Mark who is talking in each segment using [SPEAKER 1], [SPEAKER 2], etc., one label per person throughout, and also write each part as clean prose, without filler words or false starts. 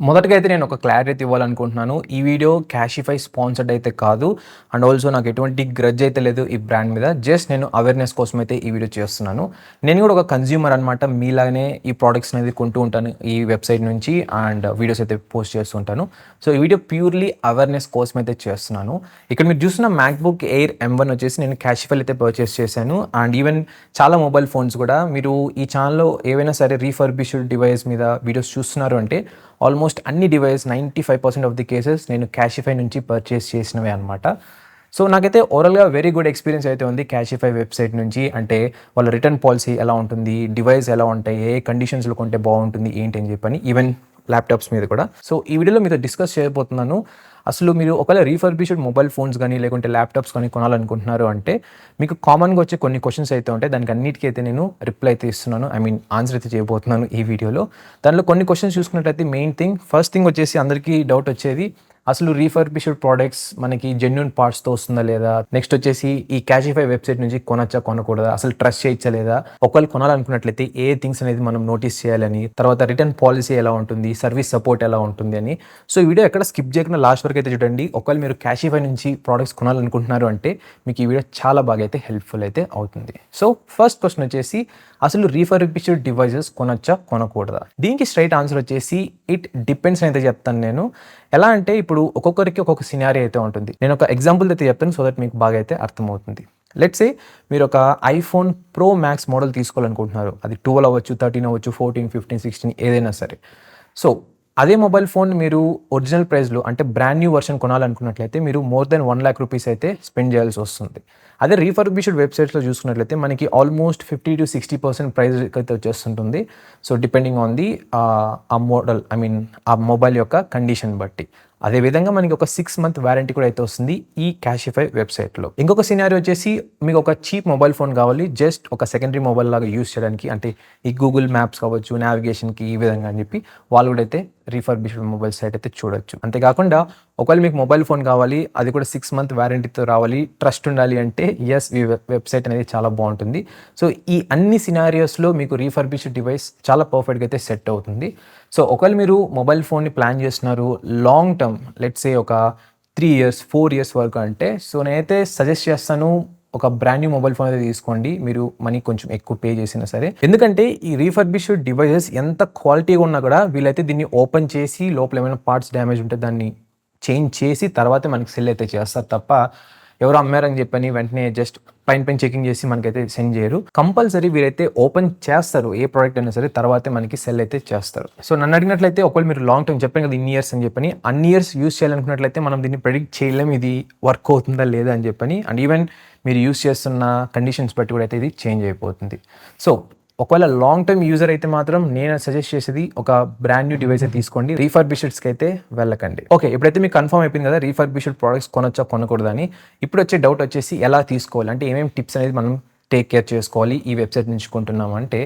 [SPEAKER 1] మొదటగా అయితే నేను ఒక క్లారిటీ ఇవ్వాలనుకుంటున్నాను. ఈ వీడియో క్యాషిఫై స్పాన్సర్డ్ అయితే కాదు. అండ్ ఆల్సో నాకు ఎటువంటి గ్రడ్జ్ అయితే లేదు ఈ బ్రాండ్ మీద. జస్ట్ నేను అవేర్‌నెస్ కోసం అయితే ఈ వీడియో చేస్తున్నాను. నేను కూడా ఒక కన్స్యూమర్ అనమాట. మీలాగానే ఈ ప్రొడక్ట్స్ అనేది కొంటూ ఉంటాను ఈ వెబ్‌సైట్ నుంచి అండ్ వీడియోస్ అయితే పోస్ట్ చేస్తూ ఉంటాను. సో, ఈ వీడియో ప్యూర్‌లీ అవేర్‌నెస్ కోసం అయితే చేస్తున్నాను. ఇక్కడ మీరు చూస్తున్న మ్యాక్‌బుక్ ఎయిర్ M1 వచ్చేసి నేను క్యాషిఫైలో అయితే పర్చేస్ చేశాను. అండ్ ఈవెన్ చాలా మొబైల్ ఫోన్స్ కూడా మీరు ఈ ఛానెల్‌లో ఏవైనా సరే రీఫర్బిష్డ్ డివైస్ మీద వీడియోస్ చూస్తున్నారు అంటే ఆల్మోస్ట్ అన్ని డివైస్ 95% ఆఫ్ ది కేసెస్ నేను క్యాషిఫై నుంచి పర్చేస్ చేసినవే అనమాట. సో, నాకైతే ఓవరాల్‌గా వెరీ గుడ్ ఎక్స్‌పీరియన్స్ అయితే ఉంది క్యాషిఫై వెబ్‌సైట్ నుంచి. అంటే వాళ్ళ రిటర్న్ పాలిసీ ఎలా ఉంటుంది, డివైస్ ఎలా ఉంటాయి, ఏ కండిషన్స్‌లో కొంటే బాగుంటుంది ఏంటి అని చెప్పని ఈవెన్ ల్యాప్‌టాప్స్ మీద కూడా. సో, ఈ వీడియోలో మీతో డిస్కస్ చేయబోతున్నాను. అసలు మీరు ఒకవేళ రీఫర్బిష్డ్ మొబైల్ ఫోన్స్ గానీ, లేకుంటే ల్యాప్‌టాప్స్ కానీ కొనాలనుకుంటున్నారు అంటే మీకు కామన్‌గా వచ్చే కొన్ని క్వెషన్స్ అయితే ఉంటాయి. దానికి అన్నిటికి అయితే నేను రిప్లై అయితే ఇస్తున్నాను. ఐ మీన్ ఆన్సర్ అయితే చేయబోతున్నాను ఈ వీడియోలో. దాంట్లో కొన్ని క్వెషన్స్ చూసుకున్నట్టయితే ఫస్ట్ థింగ్ వచ్చేసి అందరికీ డౌట్ వచ్చేది అసలు రీఫర్బిష్డ్ ప్రొడక్ట్స్ మనకి జెన్యూన్ పార్ట్స్‌తో వస్తుందా లేదా? నెక్స్ట్ వచ్చేసి ఈ క్యాషిఫై వెబ్‌సైట్ నుంచి కొనొచ్చా? కొనకూడదా? అసలు ట్రస్ట్ చేయొచ్చా లేదా? ఒకవేళ కొనాలనుకున్నట్లయితే ఏ థింగ్స్ అనేది మనం నోటీస్ చేయాలని, తర్వాత రిటర్న్ పాలిసీ ఎలా ఉంటుంది? సర్వీస్ సపోర్ట్ ఎలా ఉంటుంది అని. సో, ఈ వీడియో ఎక్కడ స్కిప్ చేయకుండా లాస్ట్ వరకు అయితే చూడండి. ఒకవేళ మీరు క్యాషిఫై నుంచి ప్రొడక్ట్స్ కొనాలనుకుంటున్నారు అంటే మీకు ఈ వీడియో చాలా బాగా అయితే హెల్ప్‌ఫుల్ అయితే అవుతుంది. సో, ఫస్ట్ క్వెషన్ వచ్చేసి అసలు రీఫర్బిష్డ్ డివైసెస్ కొనొచ్చా? కొనకూడదా? దీనికి స్ట్రెయిట్ ఆన్సర్ వచ్చేసి ఇట్ డిపెండ్స్ అని అయితే చెప్తాను నేను. ఎలా అంటే ఇప్పుడు ఒక్కొక్కరికి ఒక్కొక్క సినారియో అయితే ఉంటుంది. నేను ఒక ఎగ్జాంపుల్ అయితే చెప్తాను సో దట్ మీకు బాగా అయితే అర్థమవుతుంది. లెట్స్ సే మీరు ఒక ఐఫోన్ ప్రో మ్యాక్స్ మోడల్ తీసుకోవాలనుకుంటున్నారు. అది 12 అవ్వచ్చు, 13 అవ్వచ్చు, 14, 15, 16 ఏదైనా సరే. సో, అదే మొబైల్ ఫోన్ మీరు ఒరిజినల్ ప్రైస్‌లో అంటే బ్రాండ్ న్యూ వర్షన్ కొనాలనుకున్నట్లయితే మీరు మోర్ దెన్ 1,00,000 రూపీస్ అయితే స్పెండ్ చేయాల్సి వస్తుంది. అదే రీఫర్బిష్డ్ వెబ్‌సైట్స్‌లో చూసుకున్నట్లయితే మనకి ఆల్మోస్ట్ 50-60% ప్రైస్ అయితే వచ్చేస్తుంటుంది. సో, డిపెండింగ్ ఆన్ ది ఆ మోడల్ ఐ మీన్ ఆ మొబైల్ యొక్క కండిషన్ బట్టి. అదేవిధంగా మనకి ఒక 6 మంత్ వారంటీ కూడా అయితే వస్తుంది ఈ క్యాషిఫై వెబ్‌సైట్‌లో. ఇంకొక సినారియో వచ్చేసి మీకు ఒక చీప్ మొబైల్ ఫోన్ కావాలి. జస్ట్ ఒక సెకండరీ మొబైల్ లాగా యూజ్ చేయడానికి అంటే ఈ గూగుల్ మ్యాప్స్ కావచ్చు, నావిగేషన్‌కి ఈ విధంగా అని చెప్పి వాళ్ళు కూడా అయితే రీఫర్బిష్డ్ మొబైల్ సైట్ అయితే చూడొచ్చు. అంతేకాకుండా ఒకవేళ మీకు మొబైల్ ఫోన్ కావాలి, అది కూడా 6 మంత్ వారంటీతో రావాలి, ట్రస్ట్ ఉండాలి అంటే యెస్ ఈ వెబ్‌సైట్ అనేది చాలా బాగుంటుంది. సో, ఈ అన్ని సినారియోస్‌లో మీకు రీఫర్బిష్డ్ డివైస్ చాలా పర్ఫెక్ట్‌గా అయితే సెట్ అవుతుంది. సో, ఒకవేళ మీరు మొబైల్ ఫోన్‌ని ప్లాన్ చేస్తున్నారు లాంగ్ టర్మ్ లెట్స్ సే ఒక 3 ఇయర్స్, 4 ఇయర్స్ వరకు అంటే సో, నేనైతే సజెస్ట్ చేస్తాను ఒక బ్రాండ్ న్యూ మొబైల్ ఫోన్ అయితే తీసుకోండి. మీరు మనీ కొంచెం ఎక్కువ పే చేసినా సరే. ఎందుకంటే ఈ రీఫర్బిష్డ్ డివైసెస్ ఎంత క్వాలిటీగా ఉన్నా కూడా వీళ్ళైతే దీన్ని ఓపెన్ చేసి లోపల ఏమైనా పార్ట్స్ డ్యామేజ్ ఉంటే దాన్ని చేంజ్ చేసి తర్వాతే మనకి సెల్ అయితే చేస్తారు తప్ప ఎవరో అమ్మారని చెప్పని వెంటనే జస్ట్ పైన చెకింగ్ చేసి మనకైతే సెండ్ చేయరు. కంపల్సరీ వీరైతే ఓపెన్ చేస్తారు ఏ ప్రోడక్ట్ అయినా సరే తర్వాతే మనకి సెల్ అయితే చేస్తారు. సో, నన్ను అడిగినట్లయితే ఒకవేళ మీరు లాంగ్ టర్మ్ చెప్పాను కదా ఇన్ని ఇయర్స్ అని చెప్పని అన్ని ఇయర్స్ యూజ్ చేయాలనుకున్నట్లయితే మనం దీన్ని ప్రెడిక్ట్ చేయలేం ఇది వర్క్ అవుతుందా లేదా అని చెప్పని. అండ్ ఈవెన్ మీరు యూజ్ చేస్తున్న కండిషన్స్ బట్టి కూడా అయితే ఇది చేంజ్ అయిపోతుంది. సో, ఒకవేళ లాంగ్ టర్మ్ యూజర్ అయితే మాత్రం నేను సజెస్ట్ చేసేది ఒక బ్రాండ్ న్యూ డివైస్ తీసుకోండి. రీఫర్బిష్డ్స్‌కి అయితే వెళ్ళకండి. ఓకే, ఇప్పుడైతే మీకు కన్ఫర్మ్ అయిపోయింది కదా రీఫర్బిష్డ్ ప్రొడక్ట్స్ కొనొచ్చా కొనకూడదా అని. ఇప్పుడు వచ్చే డౌట్ వచ్చేసి ఎలా తీసుకోవాలి అంటే ఏమేమి టిప్స్ అనేది మనం టేక్ కేర్ చేసుకోవాలి ఈ వెబ్‌సైట్ నుంచి కొంటున్నాం అంటే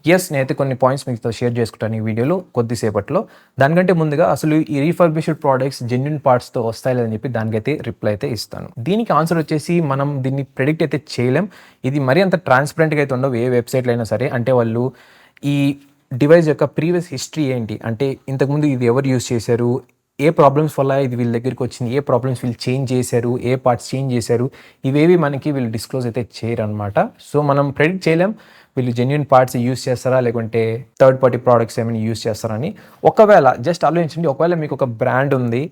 [SPEAKER 1] యెస్ నేనైతే కొన్ని పాయింట్స్ మీతో షేర్ చేసుకుంటాను ఈ వీడియోలో కొద్దిసేపట్లో. దానికంటే ముందుగా అసలు ఈ రీఫర్బిష్డ్ ప్రొడక్ట్స్ జెన్యూన్ పార్ట్స్‌తో వస్తాయి లేదని చెప్పి దానికైతే రిప్లై అయితే ఇస్తాను. దీనికి ఆన్సర్ వచ్చేసి మనం దీన్ని ప్రెడిక్ట్ అయితే చేయలేం. ఇది మరీ అంత ట్రాన్స్‌పరెంట్‌గా అయితే ఉండవు ఏ వెబ్‌సైట్‌లో అయినా సరే. అంటే వాళ్ళు ఈ డివైస్ యొక్క ప్రీవియస్ హిస్టరీ ఏంటి అంటే ఇంతకుముందు ఇది ఎవరు యూజ్ చేశారు, ఏ ప్రాబ్లమ్స్ వల్ల ఇది వీళ్ళ దగ్గరికి వచ్చింది, ఏ ప్రాబ్లమ్స్ వీళ్ళు చేంజ్ చేశారు, ఏ పార్ట్స్ చేంజ్ చేశారు, ఇవేవి మనకి వీళ్ళు డిస్క్లోజ్ అయితే చేయరనమాట. సో, మనం ప్రెడిక్ట్ చేయలేం వీళ్ళు జెన్యూన్ పార్ట్స్ యూజ్ చేస్తారా లేకుంటే థర్డ్ పార్టీ ప్రోడక్ట్స్ ఏమైనా యూజ్ చేస్తారని. ఒకవేళ జస్ట్ ఆలోచించండి ఒకవేళ మీకు ఒక బ్రాండ్ ఉంది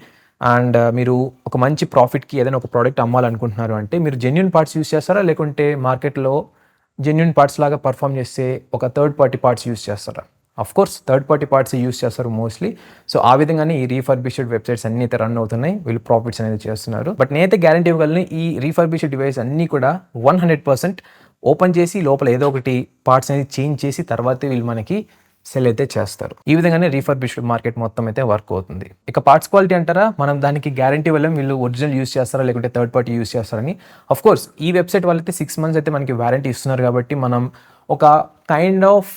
[SPEAKER 1] అండ్ మీరు ఒక మంచి ప్రాఫిట్‌కి ఏదైనా ఒక ప్రోడక్ట్ అమ్మాలనుకుంటున్నారు అంటే మీరు జెన్యూన్ పార్ట్స్ యూజ్ చేస్తారా లేకుంటే మార్కెట్‌లో జెన్యూన్ పార్ట్స్ లాగా పర్ఫార్మ్ చేసే ఒక థర్డ్ పార్టీ పార్ట్స్ యూజ్ చేస్తారా? Of course third party parts use చేస్తారు మోస్ట్‌లీ. సో, ఆ విధంగానే ఈ రీఫర్బిష్డ్ వెబ్‌సైట్స్ అన్నీ అయితే రన్ అవుతున్నాయి. వీళ్ళు ప్రాఫిట్స్ అనేది చేస్తున్నారు. బట్ నేనైతే గ్యారంటీ ఇవ్వగలను ఈ రీఫర్బిష్డ్ డివైస్ అన్నీ కూడా 100% ఓపెన్ చేసి లోపల ఏదో ఒకటి పార్ట్స్ అనేది చేంజ్ చేసి తర్వాతే వీళ్ళు మనకి సెల్ అయితే చేస్తారు. ఈ విధంగానే రీఫర్బిష్డ్ మార్కెట్ మొత్తం అయితే వర్క్ అవుతుంది. ఇక పార్ట్స్ క్వాలిటీ అంటారా మనం దానికి గ్యారంటీ ఇవ్వలేం వీళ్ళు ఒరిజినల్ యూజ్ చేస్తారా లేకుంటే థర్డ్ పార్టీ యూజ్ చేస్తారని. ఆఫ్‌కోర్స్ ఈ వెబ్‌సైట్ వాళ్ళైతే 6 మంత్స్ అయితే మనకి వారంటీ ఇస్తున్నారు కాబట్టి మనం ఒక కైండ్ ఆఫ్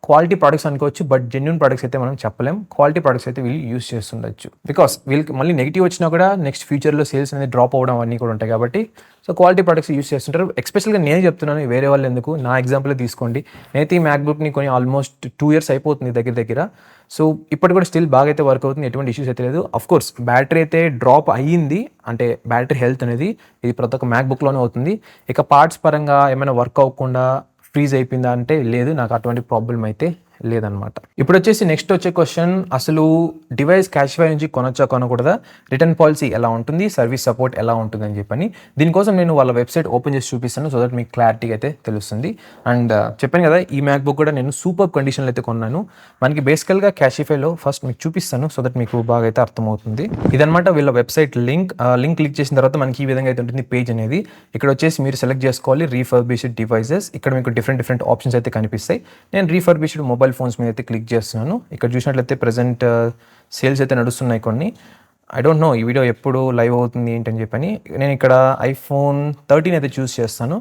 [SPEAKER 1] క్వాలిటీ ప్రొడక్ట్స్ అనుకోవచ్చు, బట్ జెన్యూన్ ప్రొడక్ట్స్ అయితే మనం చెప్పలేం. క్వాలిటీ ప్రొడక్ట్స్ అయితే వీళ్ళు యూస్ చేస్తుండొచ్చు. బికాస్ వీళ్ళకి మళ్ళీ నెగిటివ్ వచ్చినా కూడా నెక్స్ట్ ఫ్యూచర్లో సేల్స్ అనేది డ్రాప్ అవ్వడం అన్నీ కూడా ఉంటాయి కాబట్టి సో క్వాలిటీ ప్రొడక్ట్స్ యూస్ చేస్తుంటారు. ఎస్పెషల్గా నేను చెప్తున్నాను, వేరే వాళ్ళు ఎందుకు, నా ఎగ్జాంపుల్ తీసుకోండి. నేనైతే ఈ మ్యాక్బుక్ని కొని ఆల్మోస్ట్ 2 years అయిపోతుంది దగ్గర. సో ఇప్పటి కూడా స్టిల్ బాగా అయితే వర్క్ అవుతుంది, ఎటువంటి ఇష్యూస్ అయితే లేదు. అఫ్ కోర్స్ బ్యాటరీ అయితే డ్రాప్ అయ్యింది, అంటే బ్యాటరీ హెల్త్ అనేది ఇది ప్రతి ఒక్క మ్యాక్బుక్లోనే అవుతుంది. ఇక పార్ట్స్ పరంగా ఏమైనా వర్క్ అవ్వకుండా ఫ్రీజ్ అయిపోయిందా అంటే లేదు, నాకు అటువంటి ప్రాబ్లం అయితే లేదనమాట. ఇప్పుడు వచ్చేసి నెక్స్ట్ వచ్చే క్వశ్చన్, అసలు డివైస్ క్యాషిఫై నుంచి కొనొచ్చా కొనకూడదా, రిటర్న్ పాలసీ ఎలా ఉంటుంది, సర్వీస్ సపోర్ట్ ఎలా ఉంటుంది అని చెప్పని. దీనికోసం నేను వాళ్ళ వెబ్సైట్ ఓపెన్ చేసి చూపిస్తాను, సో దట్ మీకు క్లారిటీగా అయితే తెలుస్తుంది. అండ్ చెప్పాను కదా, ఈ మ్యాక్బుక్ కూడా నేను సూపర్ కండిషన్లో అయితే కొన్నాను. మనకి బేసికల్గా క్యాషిఫైలో ఫస్ట్ మీకు చూపిస్తాను, సో దట్ మీకు బాగా అయితే అర్థమవుతుంది. ఇదనమాట వీళ్ళ వెబ్సైట్ లింక్ క్లిక్ చేసిన తర్వాత మనకి ఈ విధంగా అయితే ఉంటుంది పేజ్ అనేది. ఇక్కడ వచ్చేసి మీరు సెలెక్ట్ చేసుకోవాలి రీఫర్బిష్డ్ డివైసెస్. ఇక్కడ మీకు డిఫరెంట్ ఆప్షన్స్ అయితే కనిపిస్తాయి. నేను రీఫర్బిష్డ్ మొబైల్ ఫోన్స్ మీద అయితే క్లిక్ చేస్తున్నాను. ఇక్కడ చూసినట్లయితే ప్రజెంట్ సేల్స్ అయితే నడుస్తున్నాయి కొన్ని. ఐ డోంట్ నో ఈ వీడియో ఎప్పుడు లైవ్ అవుతుంది ఏంటని చెప్పని. నేను ఇక్కడ iPhone 13 అయితే చూస్ చేస్తాను.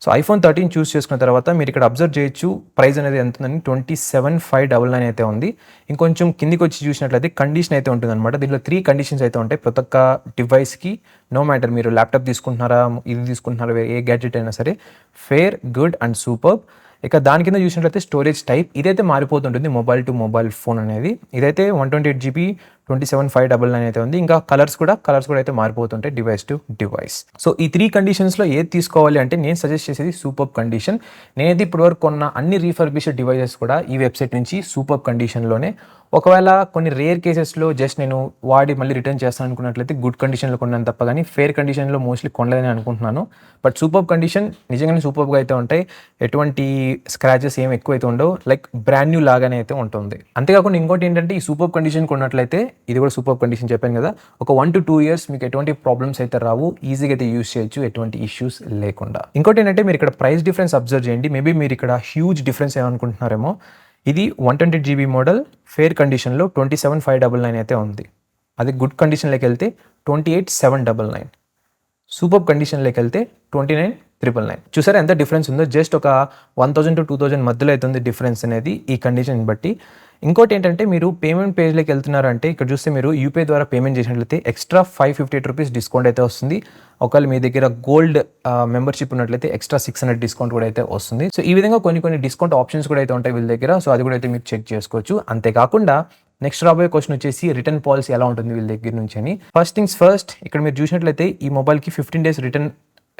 [SPEAKER 1] సో iPhone 13 చూస్ చేసుకున్న తర్వాత మీరు ఇక్కడ అబ్జర్వ్ చేయొచ్చు ప్రైస్ అనేది ఎంత ఉందని 27,599 అయితే ఉంది. ఇంకొంచెం కిందికి వచ్చి చూసినట్లయితే కండిషన్ అయితే ఉంటుంది అనమాట. దీంట్లో 3 కండిషన్స్ అయితే ఉంటాయి ప్రతి ఒక్క డివైస్కి. నో మ్యాటర్ మీరు ల్యాప్టాప్ తీసుకుంటున్నారా, ఇది తీసుకుంటున్నారా, ఏ గ్యాడ్జెట్ అయినా సరే, ఫేర్, గుడ్ అండ్ సూపర్. ఇక దాని కింద చూసినట్లయితే స్టోరేజ్ టైప్ ఇదైతే మారిపోతుంటుంది మొబైల్ టు మొబైల్ ఫోన్ అనేది. ఇదైతే 128GB 27,599 అయితే ఉంది. ఇంకా కలర్స్ కూడా అయితే మారిపోతుంటాయి డివైస్ టు డివైస్. సో ఈ 3 కండిషన్స్లో ఏది తీసుకోవాలి అంటే నేను సజెస్ట్ చేసేది సూపర్ కండిషన్. నేనైతే ఇప్పటివరకు కొన్న అన్ని రీఫర్బిష్డ్ డివైసెస్ కూడా ఈ వెబ్సైట్ నుంచి సూపర్ కండిషన్లోనే. ఒకవేళ కొన్ని రేర్ కేసెస్లో జస్ట్ నేను వాడి మళ్ళీ రిటర్న్ చేస్తాను అనుకున్నట్లయితే గుడ్ కండిషన్లో కొన్నాను తప్ప కానీ ఫేర్ కండిషన్లో మోస్ట్లీ కొనలేదని అనుకుంటున్నాను. బట్ సూపర్ కండిషన్ నిజంగానే సూపర్గా అయితే ఉంటాయి, ఎటువంటి స్క్రాచెస్ ఏమి ఎక్కువ అయితే ఉండవు, లైక్ బ్రాండ్ న్యూ లాగానే అయితే ఉంటుంది. అంతేకాకుండా ఇంకోటి ఏంటంటే ఈ సూపర్ కండిషన్ కొన్నట్లయితే, ఇది కూడా సూపర్ కండిషన్ చెప్పాను కదా, ఒక 1 to 2 years మీకు ఎటువంటి ప్రాబ్లమ్స్ అయితే రావు, ఈజీగా అయితే యూస్ చేయొచ్చు ఎటువంటి ఇష్యూస్ లేకుండా. ఇంకోటి ఏంటంటే మీరు ఇక్కడ ప్రైస్ డిఫరెన్స్ అబ్జర్వ్ చేయండి. మేబీ మీరు ఇక్కడ హ్యూజ్ డిఫరెన్స్ ఏమనుకుంటున్నారేమో. ఇది 128GB మోడల్ ఫేర్ కండిషన్లో 27,599 అయితే ఉంది. అది గుడ్ కండిషన్లోకి వెళ్తే 28,799. సూపర్ కండిషన్లోకి వెళ్తే 29,999. చూసారా ఎంత డిఫరెన్స్ ఉందో. జస్ట్ ఒక 1,000 to 2,000 మధ్యలో అవుతుంది డిఫరెన్స్ అనేది ఈ కండిషన్ బట్టి. ఇంకోటి ఏంటంటే మీరు పేమెంట్ పేజ్లోకి వెళ్తున్నారంటే ఇక్కడ చూస్తే మీరు యూపీఐ ద్వారా పేమెంట్ చేసినట్లయితే ఎక్స్ట్రా 558 రూపీస్ డిస్కౌంట్ అయితే వస్తుంది. ఒకవేళ మీ దగ్గర గోల్డ్ మెంబర్షిప్ ఉన్నట్లయితే ఎక్స్ట్రా 600 డిస్కౌంట్ కూడా అయితే వస్తుంది. సో ఈ విధంగా కొన్ని డిస్కౌంట్ ఆప్షన్స్ కూడా అయితే ఉంటాయి వీళ్ళ దగ్గర. సో అది కూడా అయితే మీరు చెక్ చేసుకోవచ్చు. అంతేకాకుండా నెక్స్ట్ రాబోయే క్వశ్చన్ వచ్చేసి రిటర్న్ పాలసీ ఎలా ఉంటుంది వీళ్ళ దగ్గర నుంచి అని. ఫస్ట్ థింగ్స్ ఫస్ట్, ఇక్కడ మీరు చూసినట్లయితే ఈ మొబైల్కి 15 days రిటర్న్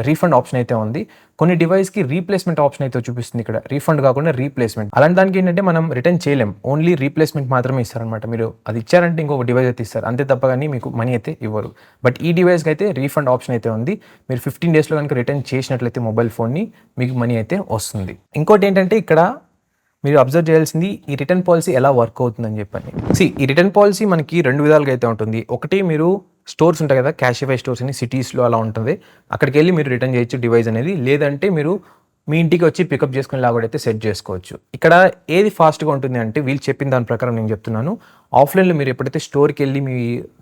[SPEAKER 1] రీఫండ్ ఆప్షన్ అయితే ఉంది. కొన్ని డివైస్కి రీప్లేస్మెంట్ ఆప్షన్ అయితే చూపిస్తుంది ఇక్కడ, రీఫండ్ కాకుండా రీప్లేస్మెంట్. అలాంటి దానికి ఏంటంటే మనం రిటర్న్ చేయలేం, ఓన్లీ రీప్లేస్మెంట్ మాత్రమే ఇస్తారనమాట. మీరు అది ఇచ్చారంటే ఇంకొక డివైస్ అయితే ఇస్తారు, అంతే తప్ప కానీ మీకు మనీ అయితే ఇవ్వరు. బట్ ఈ డివైస్కి అయితే రీఫండ్ ఆప్షన్ అయితే ఉంది. మీరు 15 daysలో కనుక రిటర్న్ చేసినట్లయితే మొబైల్ ఫోన్ని మీకు మనీ అయితే వస్తుంది. ఇంకోటి ఏంటంటే ఇక్కడ మీరు అబ్జర్వ్ చేయాల్సింది ఈ రిటర్న్ పాలసీ ఎలా వర్క్ అవుతుందని చెప్పండి. ఈ రిటర్న్ పాలసీ మనకి 2 విధాలుగా అయితే ఉంటుంది. ఒకటి, మీరు స్టోర్స్ ఉంటాయి కదా, క్యాషిఫై స్టోర్స్ అని సిటీస్లో అలా ఉంటుంది, అక్కడికి వెళ్ళి మీరు రిటర్న్ చేయొచ్చు డివైస్ అనేది. లేదంటే మీరు మీ ఇంటికి వచ్చి పికప్ చేసుకుని లాగైతే సెట్ చేసుకోవచ్చు. ఇక్కడ ఏది ఫాస్ట్గా ఉంటుంది అంటే వీళ్ళు చెప్పిన దాని ప్రకారం నేను చెప్తున్నాను, ఆఫ్లైన్లో మీరు ఎప్పుడైతే స్టోర్కి వెళ్ళి మీ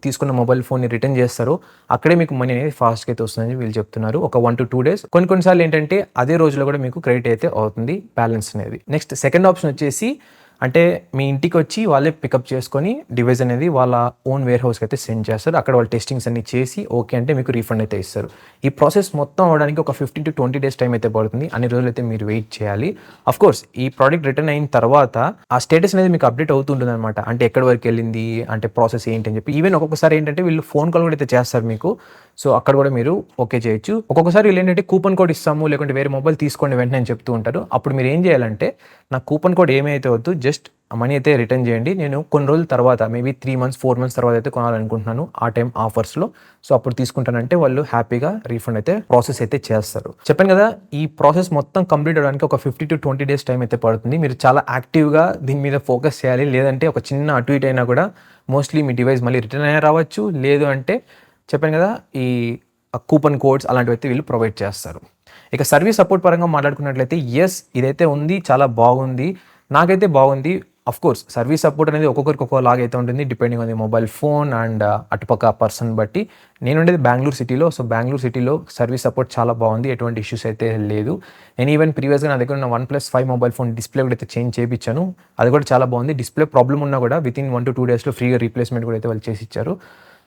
[SPEAKER 1] తీసుకున్న మొబైల్ ఫోన్ని రిటర్న్ చేస్తారో అక్కడే మీకు మనీ అనేది ఫాస్ట్గా అయితే వస్తుందని వీళ్ళు చెప్తున్నారు. ఒక 1 to 2 days. కొన్నిసార్లు ఏంటంటే అదే రోజులో కూడా మీకు క్రెడిట్ అయితే అవుతుంది బ్యాలెన్స్ అనేది. నెక్స్ట్ సెకండ్ ఆప్షన్ వచ్చేసి, అంటే మీ ఇంటికి వచ్చి వాళ్ళే పికప్ చేసుకొని డివైస్ అనేది వాళ్ళ ఓన్ వేర్ హౌస్కి అయితే సెండ్ చేస్తారు. అక్కడ వాళ్ళు టెస్టింగ్స్ అన్ని చేసి ఓకే అంటే మీకు రీఫండ్ అయితే ఇస్తారు. ఈ ప్రాసెస్ మొత్తం అవడానికి ఒక 15 to 20 days టైం అయితే పడుతుంది. అన్ని రోజులు అయితే మీరు వెయిట్ చేయాలి. అఫ్ కోర్స్ ఈ ప్రోడక్ట్ రిటర్న్ అయిన తర్వాత ఆ స్టేటస్ అనేది మీకు అప్డేట్ అవుతుంటుంది అనమాట. అంటే ఎక్కడి వరకు వెళ్ళింది, అంటే ప్రాసెస్ ఏంటి అని చెప్పి. ఈవెన్ ఒక్కొక్కసారి ఏంటంటే వీళ్ళు ఫోన్ కాల్ కూడా అయితే చేస్తారు మీకు. సో అక్కడ కూడా మీరు ఓకే చేయొచ్చు. ఒక్కొక్కసారి వీళ్ళు ఏంటంటే కూపన్ కోడ్ ఇస్తాము, లేకుంటే వేరే మొబైల్ తీసుకోండి వెంటనే అని చెప్తూ ఉంటారు. అప్పుడు మీరు ఏం చేయాలంటే, నా కూపన్ కోడ్ ఏమైతే వద్దు, జస్ట్ మనీ అయితే రిటర్న్ చేయండి, నేను కొన్ని రోజుల తర్వాత మేబీ 3 months 4 months తర్వాత అయితే కొనాలనుకుంటున్నాను ఆ టైం ఆఫర్స్లో, సో అప్పుడు తీసుకుంటానంటే వాళ్ళు హ్యాపీగా రీఫండ్ అయితే ప్రాసెస్ అయితే చేస్తారు. చెప్పాను కదా, ఈ ప్రాసెస్ మొత్తం కంప్లీట్ అవ్వడానికి ఒక 15 to 20 days టైం అయితే పడుతుంది. మీరు చాలా యాక్టివ్గా దీని మీద ఫోకస్ చేయాలి. లేదంటే ఒక చిన్న అటు ఇటు అయినా కూడా మోస్ట్లీ మీ డివైస్ మళ్ళీ రిటర్న్ అయినా రావచ్చు. లేదు అంటే చెప్పాను కదా, ఈ కూపన్ కోడ్స్ అలాంటివి అయితే వీళ్ళు ప్రొవైడ్ చేస్తారు. ఇక సర్వీస్ సపోర్ట్ పరంగా మాట్లాడుకున్నట్లయితే ఎస్, ఇదైతే ఉంది, చాలా బాగుంది, నాకైతే బాగుంది. కోర్స్ సర్వీస్ సపోర్ట్ అనేది ఒక్కొక్కరికి ఒక్కోలాగా అయితే ఉంటుంది depending on the mobile phone and అటుపక్క పర్సన్ బట్టి. నేను ఉండేది బెంగళూరు సిటీలో. సో బెంగళూరు సిటీలో సర్వీస్ సపోర్ట్ చాలా బాగుంది, ఎటువంటి ఇష్యూస్ అయితే లేదు. నేను ఈవెన్ ప్రీవియస్గా నా దగ్గర ఉన్న OnePlus 5 మొబైల్ ఫోన్ డిస్ప్లే కూడా అయితే చేంజ్ చేయించాను, అది కూడా చాలా బాగుంది. డిస్ప్లే ప్రాబ్లమ్ ఉన్నా కూడా విత్ ఇన్ 1 to 2 డేస్లో ఫ్రీగా రీప్లేస్మెంట్ కూడా అయితే వాళ్ళు చేసి ఇచ్చారు.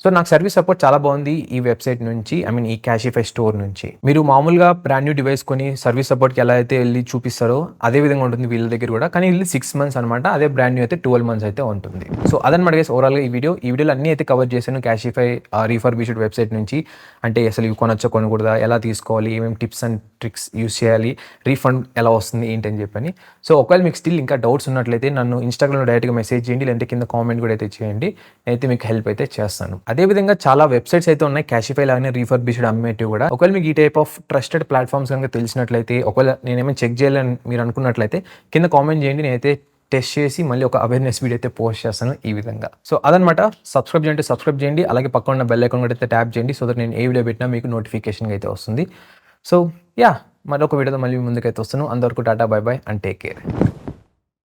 [SPEAKER 1] సో నాకు సర్వీస్ సపోర్ట్ చాలా బాగుంది ఈ వెబ్సైట్ నుంచి, ఐ మీన్ ఈ క్యాషిఫై స్టోర్ నుంచి. మీరు మామూలుగా బ్రాండ్ న్యూ డివైస్ కొని సర్వీస్ సపోర్ట్కి ఎలా అయితే వెళ్ళి చూపిస్తారో అదే విధంగా ఉంటుంది వీళ్ళ దగ్గర కూడా, కానీ వీళ్ళు 6 months అనమాట, అదే బ్రాండ్ న్యూ అయితే 12 months అయితే ఉంటుంది. సో అదనమాట గైస్ ఓవరాల్గా ఈ వీడియోలో అన్నీ అయితే కవర్ చేశాను క్యాషిఫై రీఫర్బిష్డ్ వెబ్సైట్ నుంచి. అంటే అసలు ఇవి కొనొచ్చా కొనకూడదా, ఎలా తీసుకోవాలి, ఏమేమి టిప్స్ అండ్ ట్రిక్స్ యూస్ చేయాలి, రీఫండ్ ఎలా వస్తుంది ఏంటి అని చెప్పని. సో ఒకవేళ మీకు స్టిల్ ఇంకా డౌట్స్ ఉన్నట్లయితే నన్ను ఇన్స్టాగ్రామ్లో డైరెక్ట్గా మెసేజ్ చేయండి, లేదంటే కింద కామెంట్ కూడా అయితే చేయండి, నేనైతే మీకు హెల్ప్ అయితే చేస్తాను. అదేవిధంగా చాలా వెబ్సైట్స్ అయితే ఉన్నాయి క్యాషిఫై లాగానే రీఫర్బిష్డ్ అమ్మేటివి కూడా. ఒకవేళ మీకు ఈ టైప్ ఆఫ్ ట్రస్టెడ్ ప్లాట్ఫామ్స్ కనుక తెలిసినట్లయితే, ఒకవేళ నేనేమైనా చెక్ చేయాలని మీరు అనుకున్నట్లయితే కింద కామెంట్ చేయండి, నేనైతే టెస్ట్ చేసి మళ్ళీ ఒక అవేర్నెస్ వీడియో అయితే పోస్ట్ చేస్తాను ఈ విధంగా. సో అదనమాట, సబ్స్క్రైబ్ చేయండి, అలాగే పక్కన ఉన్న బెల్ ఐకాన్ కూడా అయితే ట్యాప్ చేయండి, సో దట్ నేను ఏ వీడియో పెట్టినా మీకు నోటిఫికేషన్ అయితే వస్తుంది. సో యా, మరొక వీడియోతో మళ్ళీ ముందుకైతే వస్తాను. అంతవరకు Tata, by by and take care.